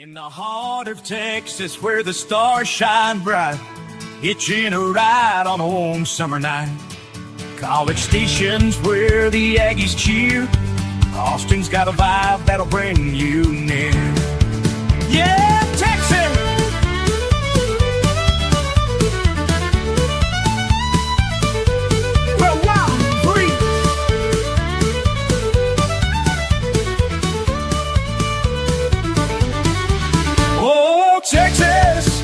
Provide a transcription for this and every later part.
In the heart of Texas where the stars shine bright, hitching a ride on a warm summer night. College stations where the Aggies cheer, Austin's got a vibe that'll bring you near. Yeah, Texas! Well, 1, 3. Oh, Texas,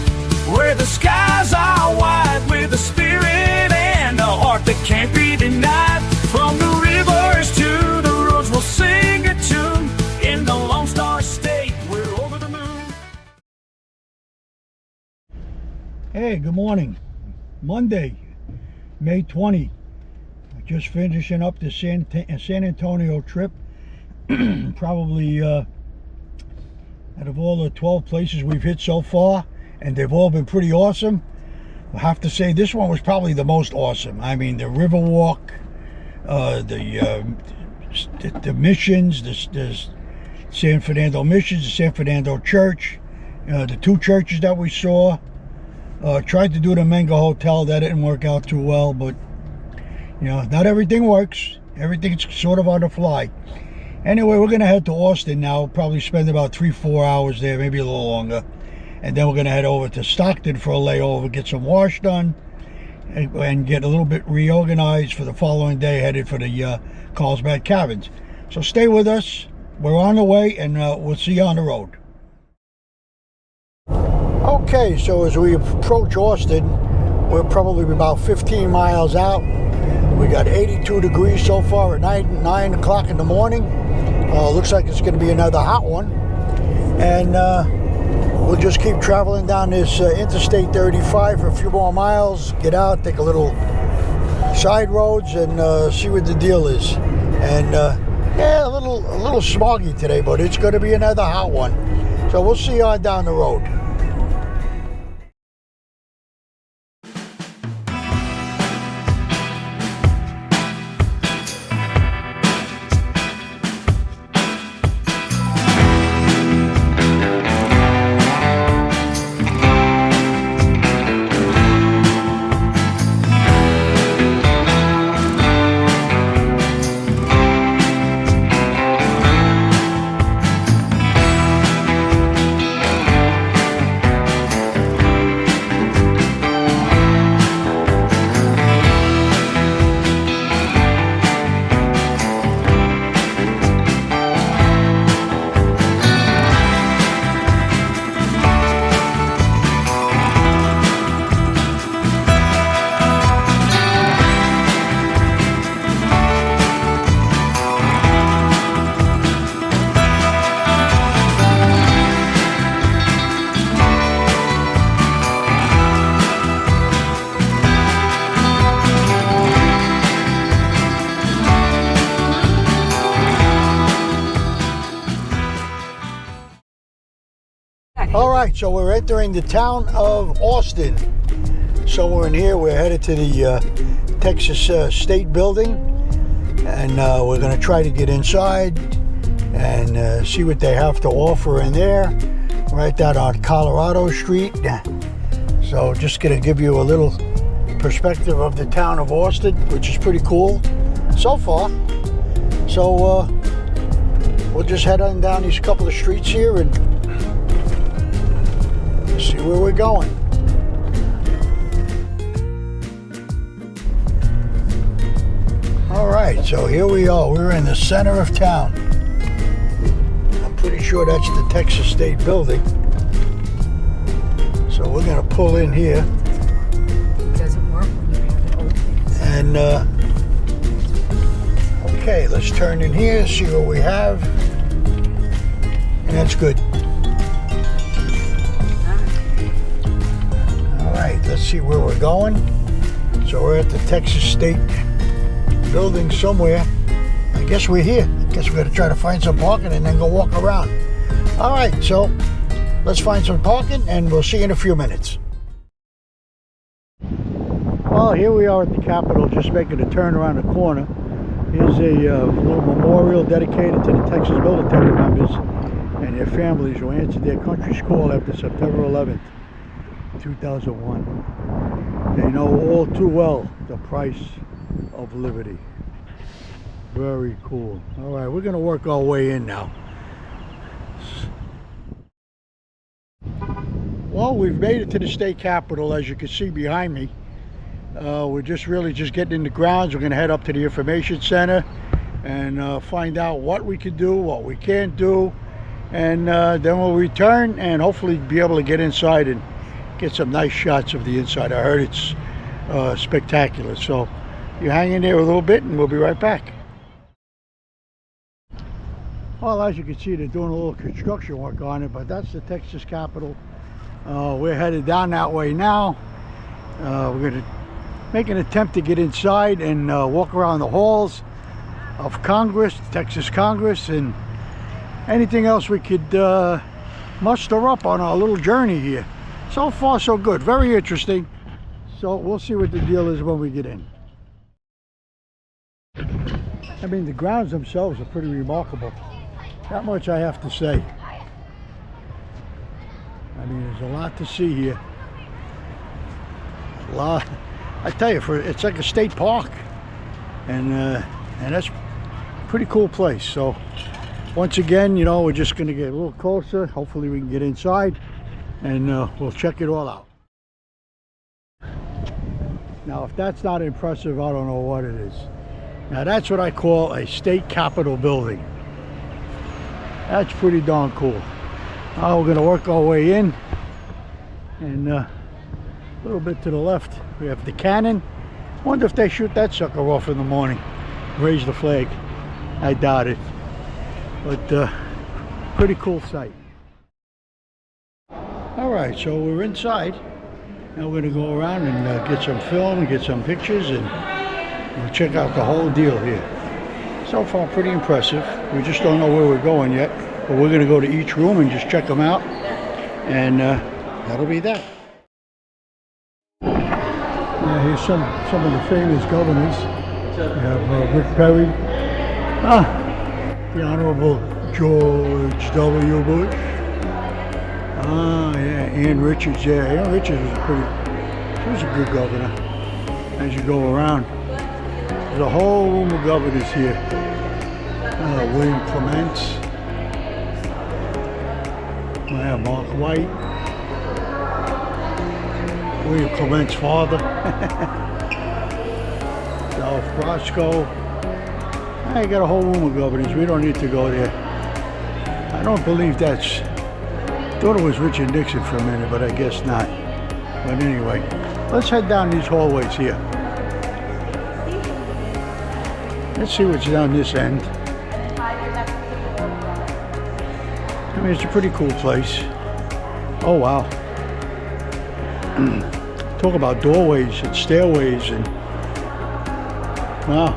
where the skies are white, with a spirit and a heart that can't be denied. From the rivers to the roads, we'll sing a tune in the Lone Star State. We're over the moon. Hey, good morning. Monday, May 20. Just finishing up the San Antonio trip. Probably out of all the 12 places we've hit so far, and they've all been pretty awesome, I have to say this one was probably the most awesome. I mean, the river walk, the missions, the San Fernando missions, the San Fernando church, the 2 churches that we saw. Tried to do the Menga Hotel. That didn't work out too well, but you know, not everything works. Everything's sort of on the fly. Anyway, we're gonna head to Austin now. Probably spend about 3-4 hours there, maybe a little longer, and then we're gonna head over to Stockton for a layover, get some wash done, and get a little bit reorganized for the following day, headed for the Carlsbad Caverns. So stay with us. We're on the way, and we'll see you on the road. Okay, so as we approach Austin, we're probably about 15 miles out. We got 82 degrees so far at night, 9 o'clock in the morning. Looks like it's going to be another hot one. And we'll just keep traveling down this Interstate 35 for a few more miles, get out, take a little side roads, and see what the deal is. And yeah, a little smoggy today, but it's going to be another hot one. So we'll see you on down the road. Alright, so we're entering the town of Austin. Somewhere in here, we're headed to the Texas State Building, and we're going to try to get inside and see what they have to offer in there, right down on Colorado Street. So just going to give you a little perspective of the town of Austin, which is pretty cool so far. So we'll just head on down these couple of streets here and see where we're going. Alright, so here we are. We're in the center of town. I'm pretty sure that's the Texas State Building. So we're going to pull in here. It doesn't work when you have it open. And, okay, let's turn in here, see what we have. And that's good. Let's see where we're going. So we're at the Texas State Building somewhere. I guess we're here. I guess we're going to try to find some parking and then go walk around. All right, so let's find some parking and we'll see you in a few minutes. Well, here we are at the Capitol, just making a turn around the corner. Here's a little memorial dedicated to the Texas military members and their families who answered their country's call after September 11th, 2001. They know all too well the price of liberty. Very cool. All right, we're going to work our way in now. Well, we've made it to the state capitol, as you can see behind me. We're just getting in the grounds. We're going to head up to the information center and find out what we can do, what we can't do, and then we'll return and hopefully be able to get inside and get some nice shots of the inside. I heard it's spectacular. So you hang in there a little bit and we'll be right back. Well, as you can see, they're doing a little construction work on it, but that's the Texas Capitol. We're headed down that way now. We're going to make an attempt to get inside and walk around the halls of Congress, Texas Congress, and anything else we could muster up on our little journey here. So far, so good. Very interesting. So we'll see what the deal is when we get in. I mean, the grounds themselves are pretty remarkable. Not much I have to say. I mean, there's a lot to see here. A lot. I tell you, it's like a state park, and that's a pretty cool place. So, once again, you know, we're just going to get a little closer. Hopefully, we can get inside, and we'll check it all out. Now, if that's not impressive, I don't know what it is. Now, that's what I call a state capitol building. That's pretty darn cool. Now we're going to work our way in, and a little bit to the left we have the cannon. Wonder if they shoot that sucker off in the morning, raise the flag. I doubt it, but pretty cool sight. All right, so we're inside. Now we're going to go around and get some film and get some pictures, and we'll check out the whole deal here. So far, pretty impressive. We just don't know where we're going yet, but we're going to go to each room and just check them out, and that'll be that. Yeah, here's some of the famous governors. We have Rick Perry, the Honorable George W. Bush. Yeah, Ann Richards. Yeah, Ann Richards was a good governor. As you go around, there's a whole room of governors here. William Clements, Mark White, William Clements' father, Ralph Roscoe. I got a whole room of governors. We don't need to go there. I don't believe that's. Thought it was Richard Nixon for a minute, but I guess not. But anyway, let's head down these hallways here. Let's see what's down this end. I mean, it's a pretty cool place. Oh, wow. Talk about doorways and stairways and... Wow.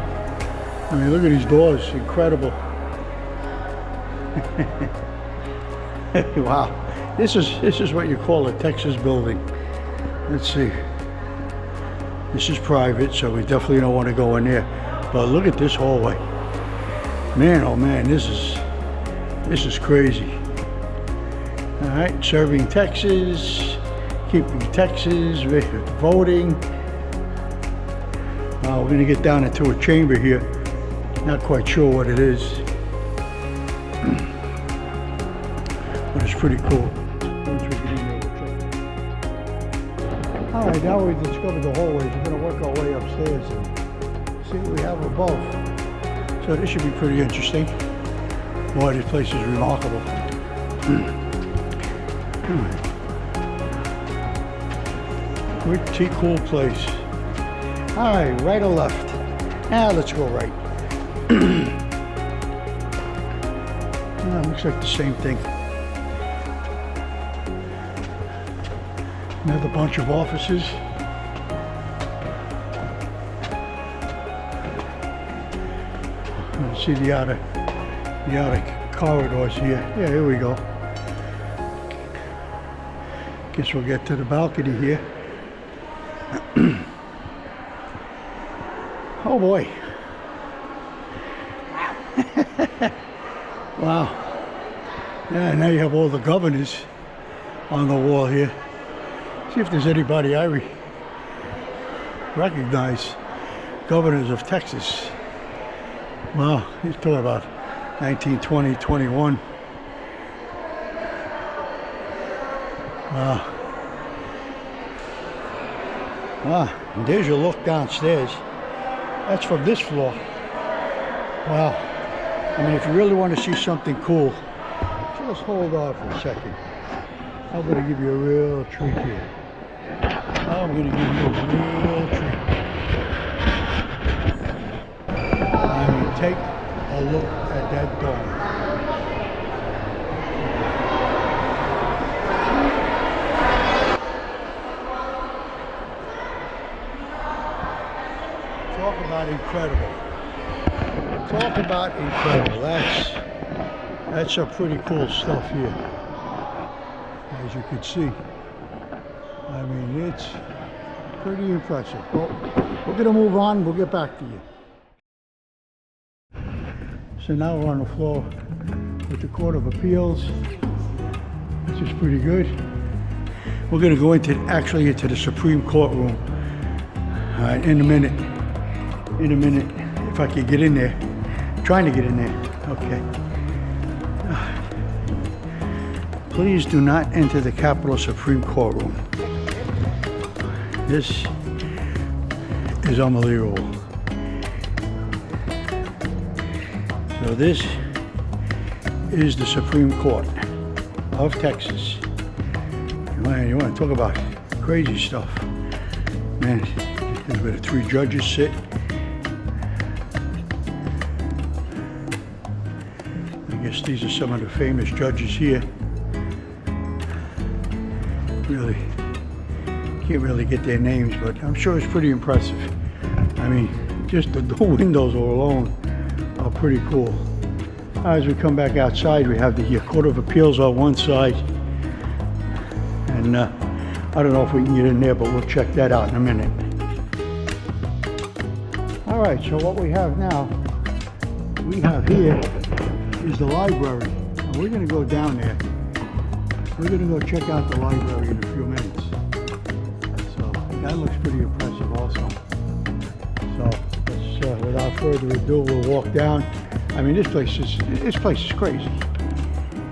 I mean, look at these doors. Incredible. Wow. This is what you call a Texas building. Let's see. This is private, so we definitely don't want to go in there. But look at this hallway. Man, oh man, this is crazy. All right, serving Texas, keeping Texas, voting. We're gonna get down into a chamber here. Not quite sure what it is, but it's pretty cool. Once we get in there, we'll check. All right, now we've discovered the hallways. We're gonna work our way upstairs and see what we have above. So this should be pretty interesting. Boy, this place is remarkable. Pretty cool place. All right or left? Let's go right. Looks like the same thing. Another bunch of offices. See the outer corridors here. Yeah, here we go. Guess we'll get to the balcony here. Oh boy. Wow. Yeah, now you have all the governors on the wall here. See if there's anybody I recognize. Governors of Texas. Well, he's talking about 1920, 21. And there's your look downstairs. That's from this floor. Wow. I mean, if you really want to see something cool, just hold on for a second. I'm going to give you a real treat here. I'm going to give you a real treat. I mean, take a look at that dome. Talk about incredible. Talk about incredible. That's some pretty cool stuff here. As you can see. I mean, it's pretty impressive. Well, we're going to move on. We'll get back to you. So now we're on the floor with the Court of Appeals, which is pretty good. We're going to go into the Supreme Court room in a minute. In a minute, if I can get in there. I'm trying to get in there. Okay. Please do not enter the Capitol Supreme Court room. This is unbelievable. So this is the Supreme Court of Texas. Man, you want to talk about crazy stuff. Man, this is where the 3 judges sit. I guess these are some of the famous judges here. Really, can't really get their names, but I'm sure it's pretty impressive. I mean, just the windows alone are pretty cool. As we come back outside, we have the Court of Appeals on one side, and I don't know if we can get in there, but we'll check that out in a minute. All right, so what we have now, we have here is the library, and we're going to go down there. We're going to go check out the library in a few minutes. So that looks pretty impressive also. So let's, without further ado, we'll walk down. I mean, this place is crazy.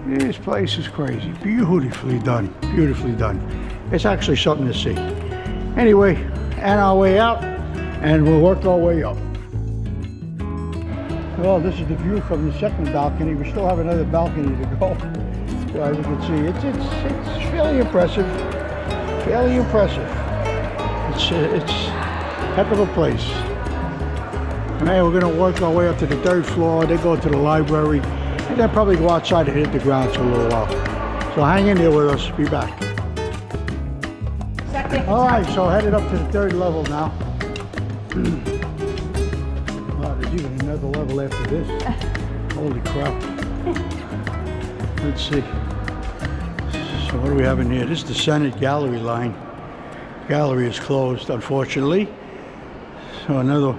This place is crazy. Beautifully done. Beautifully done. It's actually something to see. Anyway, and our way out, and we'll work our way up. Well, this is the view from the second balcony. We still have another balcony to go. So as you can see, it's fairly impressive. Fairly impressive. It's a heck of a place. Man, we're going to work our way up to the 3rd floor. Then go to the library, and then probably go outside and hit the ground for a little while. So hang in there with us. Be back. All right, so headed up to the 3rd level now. Wow, there's even another level after this. Holy crap. Let's see. So what do we have in here? This is the Senate gallery line. Gallery is closed, unfortunately. So another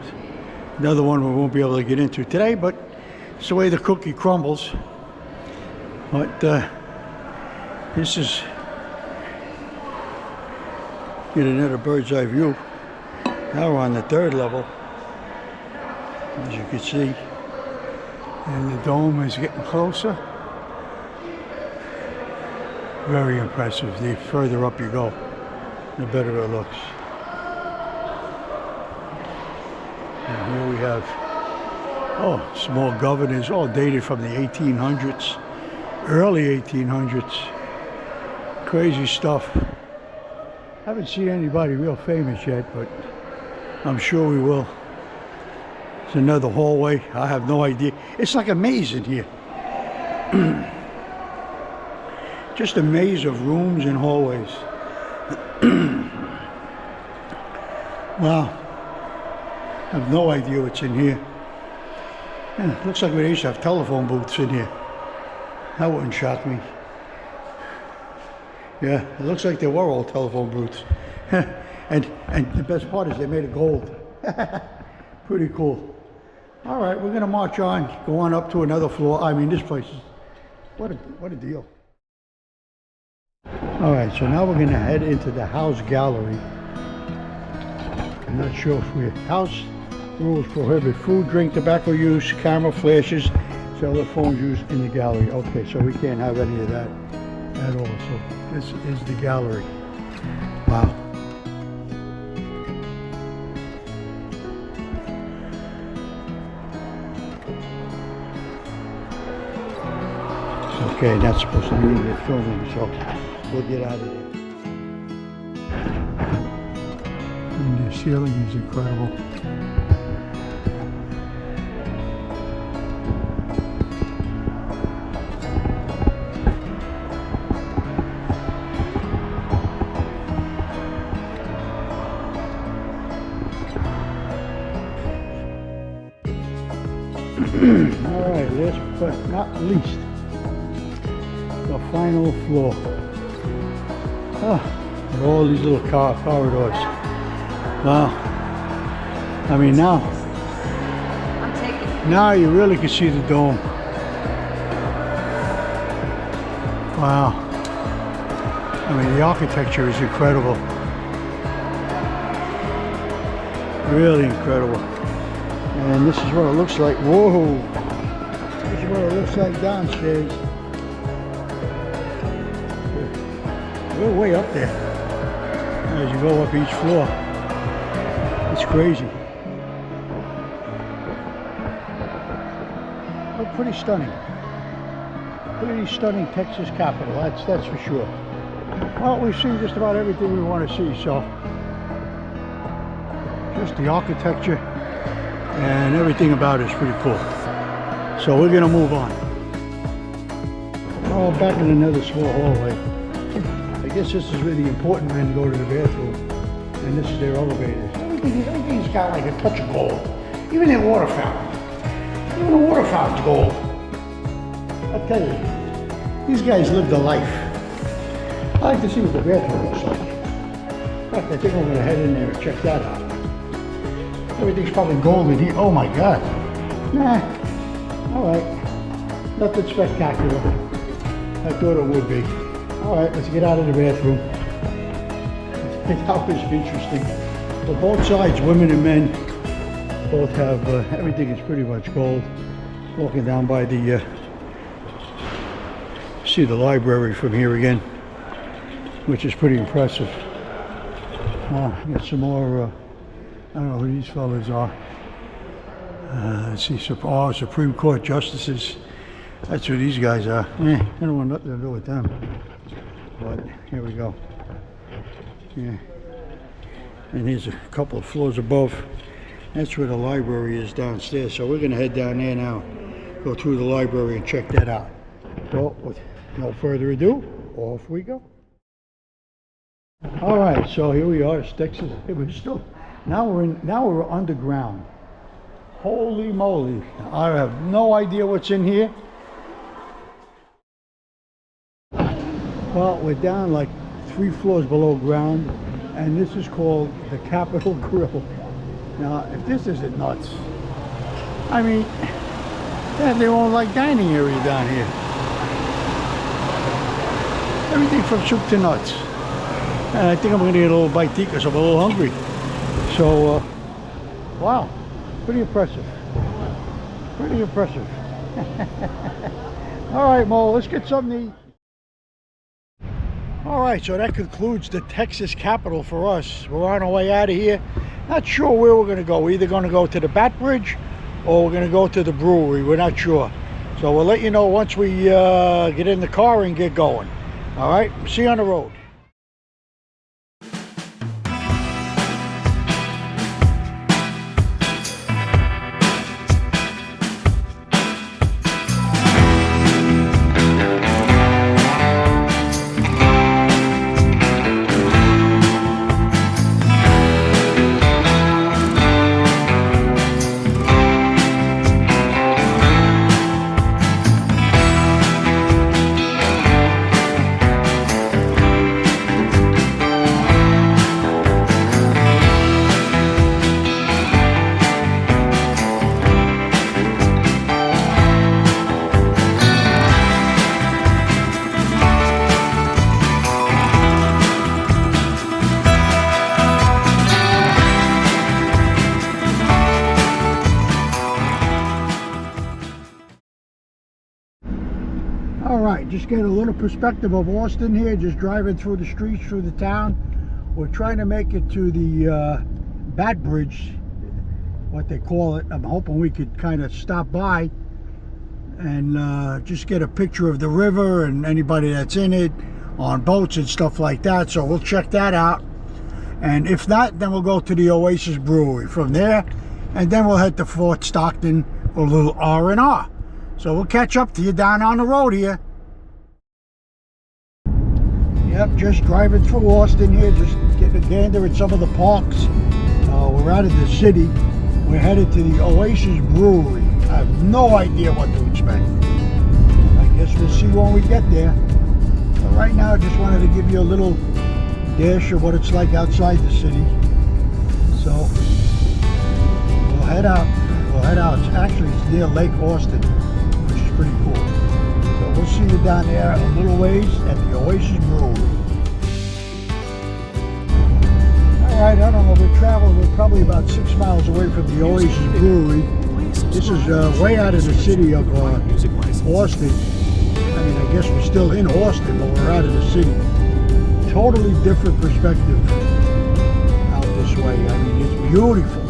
one we won't be able to get into today, but it's the way the cookie crumbles. But this is, get another bird's eye view. Now we're on the 3rd level, as you can see, and the dome is getting closer. Very impressive. The further up you go, the better it looks. And here we have, small governors, all dated from the 1800s, early 1800s. Crazy stuff. Haven't seen anybody real famous yet, but I'm sure we will. It's another hallway. I have no idea. It's like a maze in here. Just a maze of rooms and hallways. Wow. I have no idea what's in here. Yeah, looks like we used to have telephone booths in here. That wouldn't shock me. Yeah, it looks like there were all telephone booths. and the best part is they made it gold. Pretty cool. All right, we're gonna march on, go on up to another floor. I mean, this place What a deal. All right, so now we're gonna head into the house gallery. I'm not sure if we're house rules prohibit food, drink, tobacco use, camera flashes, cellular phones used in the gallery. Okay, so we can't have any of that at all. So this is the gallery. Wow. Okay, that's supposed to be the filming, so we'll get out of there. And the ceiling is incredible. All right, last but not least, the final floor. With all these little corridors. Wow. I mean, I'm taking. now you really can see the dome. Wow. I mean, the architecture is incredible. Really incredible. And this is what it looks like. Whoa! This is what it looks like downstairs. We're way up there as you go up each floor. It's crazy. But pretty stunning. Pretty stunning Texas Capitol, that's for sure. Well, we've seen just about everything we want to see, so just the architecture and everything about it is pretty cool. So we're gonna move on. Oh, back in another small hallway. I guess this is where the important men go to the bathroom, and this is their elevators. Everything's got like a touch of gold. Even their water fountain. Even the water fountain's gold. I tell you, these guys live the life. I like to see what the bathroom looks like. In fact, I think I'm gonna head in there and check that out. Everything's probably gold in here. Oh my God. Nah. All right. Nothing spectacular. I thought it would be. All right, let's get out of the bathroom. That was interesting. So both sides, women and men, both have, everything is pretty much gold. Walking down by the, see the library from here again, which is pretty impressive. Got some more, I don't know who these fellas are. Let's see, Supreme Court justices. That's who these guys are. I don't want nothing to do with them. But here we go. Yeah. And here's a couple of floors above. That's where the library is downstairs. So we're going to head down there now, go through the library and check that out. So with no further ado, off we go. All right, so here we are. It's Texas. We're still now we're underground. Holy moly! I have no idea what's in here. Well, we're down like 3 floors below ground, and this is called the Capitol Grill. Now, if this isn't nuts, I mean, they have their own like dining area down here. Everything from soup to nuts. And I think I'm going to get a little bite to eat because I'm a little hungry. So, wow, pretty impressive. Pretty impressive. All right, Mo, let's get something to eat. All right, so that concludes the Texas Capitol for us. We're on our way out of here. Not sure where we're going to go. We're either going to go to the Bat Bridge or we're going to go to the brewery. We're not sure. So we'll let you know once we get in the car and get going. All right, see you on the road. just get a little perspective of Austin here, just driving through the streets, through the town. We're trying to make it to the Bat Bridge, what they call it. I'm hoping we could kind of stop by and just get a picture of the river and anybody that's in it on boats and stuff like that. So we'll check that out. And if not, then we'll go to the Oasis Brewery from there, and then we'll head to Fort Stockton for a little R&R. So we'll catch up to you down on the road here. Yep, just driving through Austin here, just getting a gander at some of the parks. We're out of the city. We're headed to the Oasis Brewery. I have no idea what to expect. I guess we'll see when we get there. But right now, I just wanted to give you a little dash of what it's like outside the city. So we'll head out. It's near Lake Austin, which is pretty cool. So we'll see you down there a little ways at the Oasis Brewery. Alright, I don't know, we're probably about 6 miles away from the Oasis Brewery. This is way out of the city of Austin. I mean, I guess we're still in Austin, but we're out of the city. Totally different perspective out this way. I mean, it's beautiful.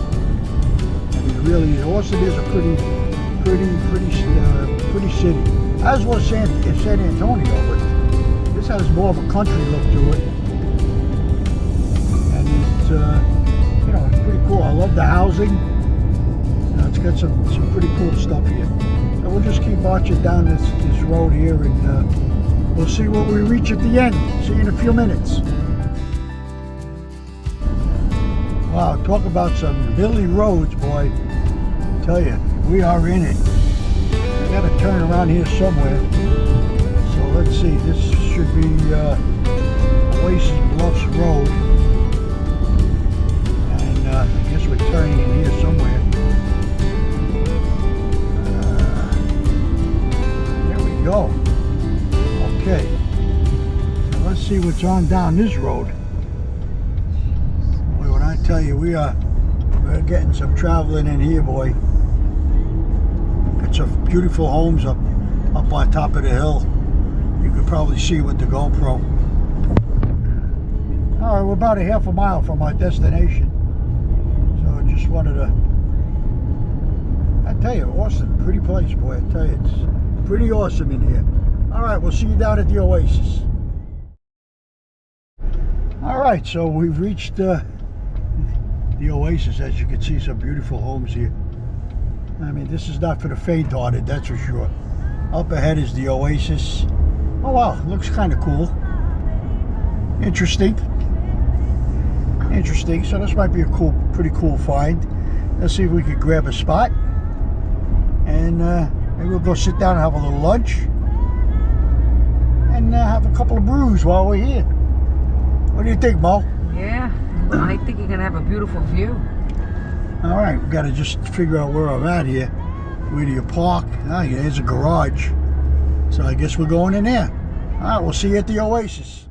I mean, really, Austin is a pretty city. As was San Antonio, but this has more of a country look to it. And it's, you know, it's pretty cool. I love the housing. You know, it's got some pretty cool stuff here. So we'll just keep marching down this road here, and we'll see what we reach at the end. See you in a few minutes. Wow, talk about some hilly roads, boy. I tell you, we are in it. I gotta turn around here somewhere. So let's see, this should be Oasis Bluffs Road. And I guess we're turning in here somewhere. There we go. Okay. Now let's see what's on down this road. Boy, when I tell you, we're getting some traveling in here, boy. Got some beautiful homes up on top of the hill. You could probably see with the GoPro. All right, we're about a half a mile from our destination. So I just wanted to, I tell you, Austin, pretty place, boy. I tell you, it's pretty awesome in here. All right, we'll see you down at the Oasis. All right, so we've reached the Oasis. As you can see, some beautiful homes here. I mean, this is not for the faint-hearted, that's for sure. Up ahead is the Oasis. Oh wow, looks kind of cool. Interesting. So this might be a pretty cool find. Let's see if we could grab a spot, and maybe we'll go sit down and have a little lunch, and have a couple of brews while we're here. What do you think, Mo? Yeah, I think you're gonna have a beautiful view. All right, we got to just figure out where I'm at here. Where do you park? Ah, yeah, there's a garage. So I guess we're going in there. All right, we'll see you at the Oasis.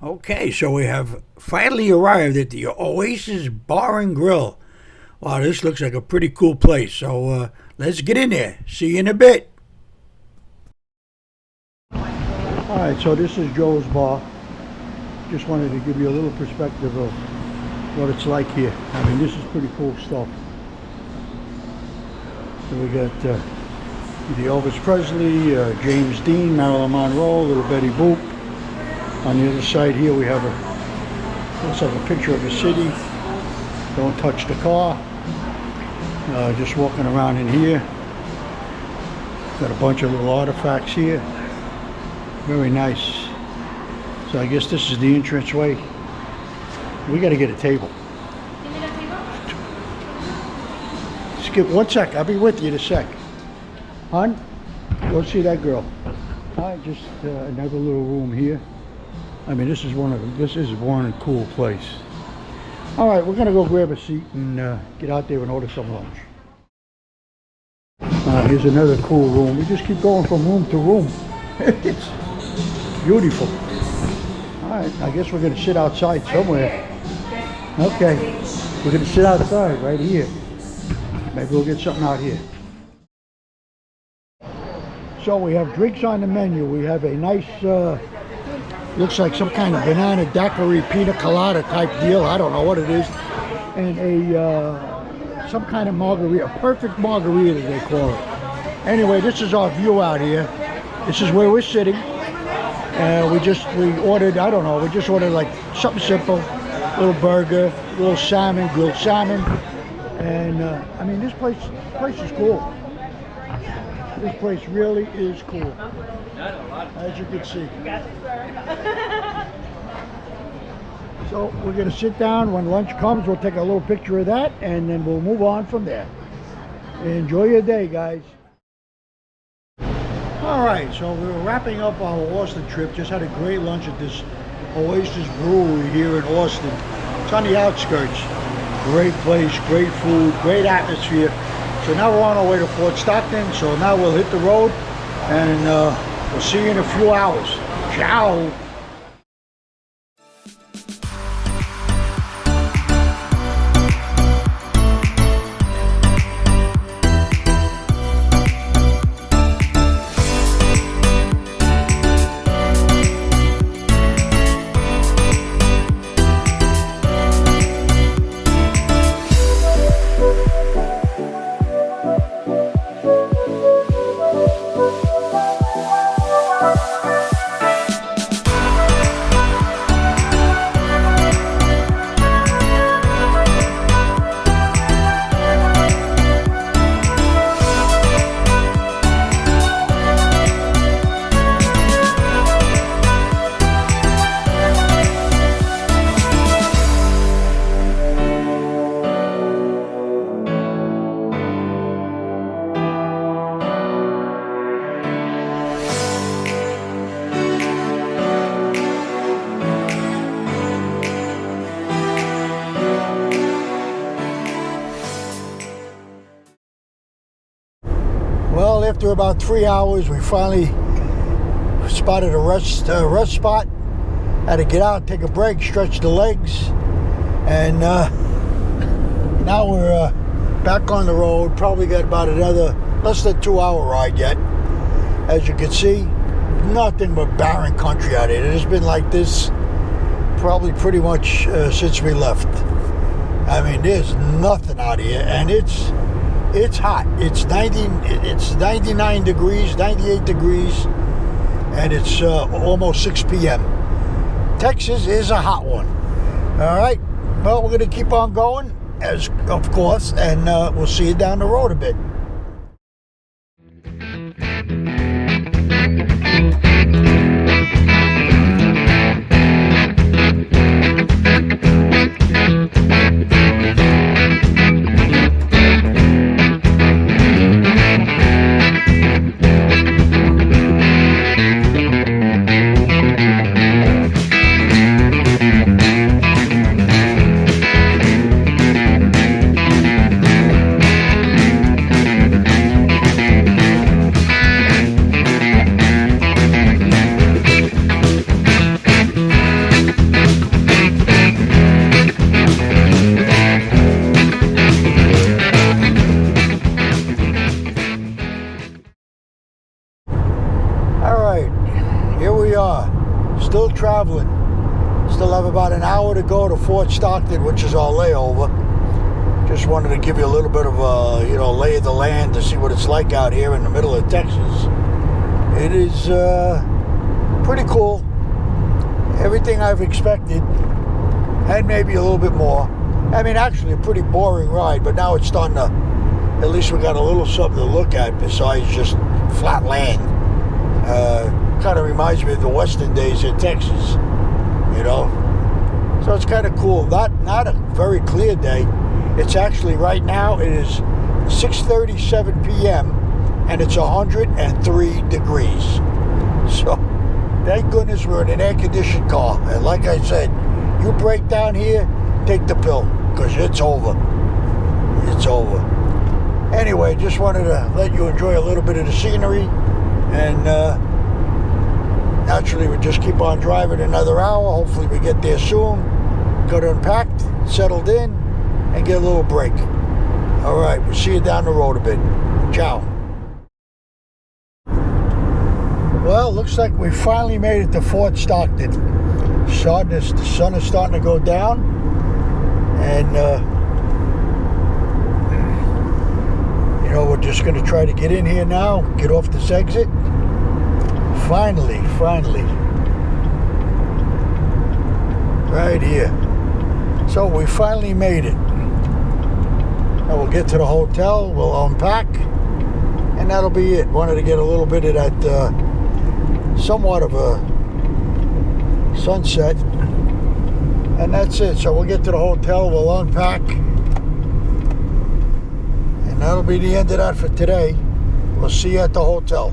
Okay, so we have finally arrived at the Oasis Bar and Grill. Wow, this looks like a pretty cool place. So let's get in there. See you in a bit. All right, so this is Joe's Bar. Just wanted to give you a little perspective of what it's like here. I mean, this is pretty cool stuff. So we got the Elvis Presley, James Dean, Marilyn Monroe, little Betty Boop. On the other side here we have looks like a picture of the city. Don't touch the car. Just walking around in here. Got a bunch of little artifacts here. Very nice. So I guess this is the entranceway. We got to get a table. Skip 1 sec. I'll be with you in a sec. Hon, go see that girl. Alright, just another little room here. I mean, this is one cool place. Alright, we're gonna go grab a seat and get out there and order some lunch. Here's another cool room. We just keep going from room to room. It's beautiful. Alright, I guess we're gonna sit outside somewhere. Okay, we're gonna sit outside right here. Maybe we'll get something out here. So we have drinks on the menu. We have a nice, looks like some kind of banana daiquiri pina colada type deal. I don't know what it is. And a some kind of margarita, a perfect margarita they call it. Anyway, this is our view out here. This is where we're sitting. We ordered, I don't know, we just ordered like something simple, little burger, little salmon, grilled salmon. And I mean, this place is cool. This place really is cool, as you can see. So we're going to sit down. When lunch comes, we'll take a little picture of that, and then we'll move on from there. Enjoy your day, guys. All right, so we're wrapping up our Austin trip. Just had a great lunch at this Oasis brewery here in Austin. It's on the outskirts. Great place, great food, great atmosphere. So now we're on our way to Fort Stockton. So now we'll hit the road, and we'll see you in a few hours. Ciao. Well, after about 3 hours, we finally spotted a rest spot. Had to get out, take a break, stretch the legs, and now we're back on the road. Probably got about another less than 2 hour ride yet. As you can see, nothing but barren country out here. It has been like this probably pretty much since we left. I mean, there's nothing out here, and it's hot. It's 99 degrees, 98 degrees, and it's almost 6 p.m. Texas is a hot one. All right. Well, we're going to keep on going, of course, and we'll see you down the road a bit. Still traveling. Still have about an hour to go to Fort Stockton, which is our layover. Just wanted to give you a little bit of a, lay of the land to see what it's like out here in the middle of Texas. It is pretty cool. Everything I've expected, and maybe a little bit more. I mean, actually a pretty boring ride, but now it's starting to, at least we got a little something to look at besides just flat land. Kind of reminds me of the Western days in Texas, So it's kind of cool. Not a very clear day. It's actually right now it is 6:37 p.m. and it's 103 degrees. So thank goodness we're in an air-conditioned car. And like I said, you break down here, take the pill, because it's over. It's over. Anyway, just wanted to let you enjoy a little bit of the scenery, and naturally we just keep on driving another hour. Hopefully we get there soon, got unpacked, settled in, and get a little break. All right, we'll see you down the road a bit. Ciao. Well, looks like we finally made it to Fort Stockton. The sun is starting to go down, and you know, we're just going to try to get in here now, get off this exit. Finally, right here. So we finally made it. Now we'll get to the hotel, we'll unpack, and that'll be it. Wanted to get a little bit of that somewhat of a sunset, and that's it. So we'll get to the hotel, we'll unpack, and that'll be the end of that for today. We'll see you at the hotel.